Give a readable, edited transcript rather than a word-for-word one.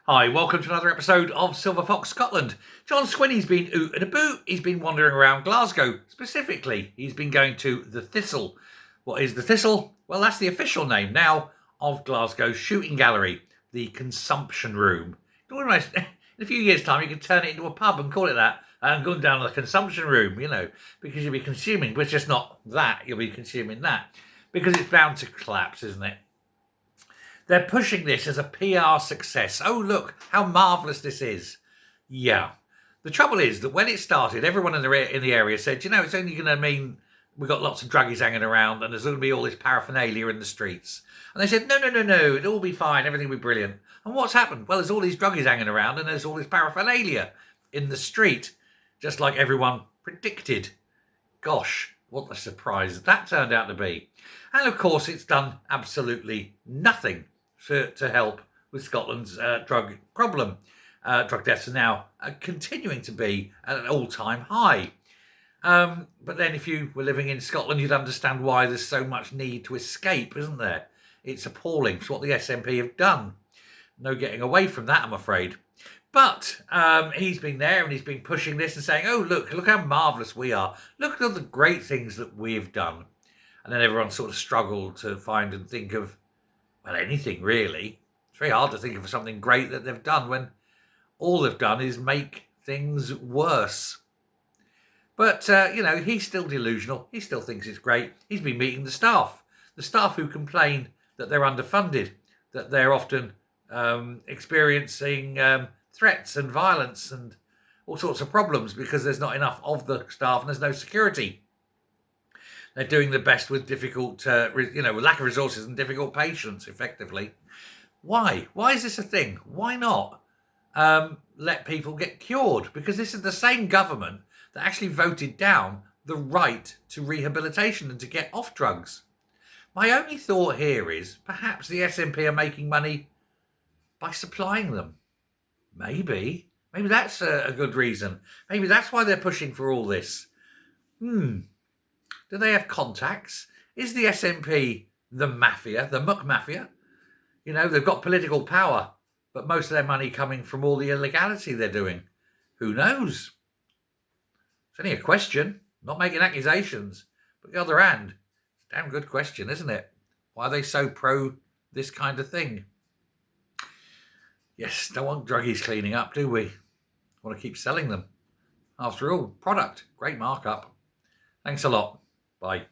Hi, welcome to another episode of Silver Fox Scotland. John Swinney's been oot and a boot. He's been wandering around Glasgow. Specifically, he's been going to the Thistle. What is the Thistle? Well, that's the official name now of Glasgow's shooting gallery, the Consumption Room. In a few years' time, you could turn it into a pub and call it that, and go down to the Consumption Room, because you'll be consuming, but it's just not that, you'll be consuming that, because it's bound to collapse, isn't it? They're pushing this as a PR success. Oh, look, how marvellous this is. Yeah. The trouble is that when it started, everyone in the area said, it's only going to mean we've got lots of druggies hanging around and there's going to be all this paraphernalia in the streets. And they said, no, it'll all be fine, everything will be brilliant. And what's happened? Well, there's all these druggies hanging around and there's all this paraphernalia in the street, just like everyone predicted. Gosh, what a surprise that turned out to be. And of course, it's done absolutely nothing to help with Scotland's drug problem. Drug deaths are now continuing to be at an all-time high. But then if you were living in Scotland, you'd understand why there's so much need to escape, isn't there? It's appalling. It's what the SNP have done. No getting away from that, I'm afraid. But he's been there and he's been pushing this and saying, oh, look how marvellous we are. Look at all the great things that we've done. And then everyone sort of struggled to find and think of, well, anything really. It's very hard to think of something great that they've done when all they've done is make things worse. But, he's still delusional. He still thinks it's great. He's been meeting the staff who complain that they're underfunded, that they're often experiencing threats and violence and all sorts of problems because there's not enough of the staff and there's no security. They're doing the best with difficult, lack of resources and difficult patients, effectively. Why? Why is this a thing? Why not let people get cured? Because this is the same government that actually voted down the right to rehabilitation and to get off drugs. My only thought here is perhaps the SNP are making money by supplying them. Maybe that's a good reason. Maybe that's why they're pushing for all this. Do they have contacts? Is the SNP the mafia, the muck mafia? They've got political power, but most of their money coming from all the illegality they're doing. Who knows? It's only a question, not making accusations. But on the other hand, it's a damn good question, isn't it? Why are they so pro this kind of thing? Yes, don't want druggies cleaning up, do we? Want to keep selling them. After all, product, great markup. Thanks a lot. Bye.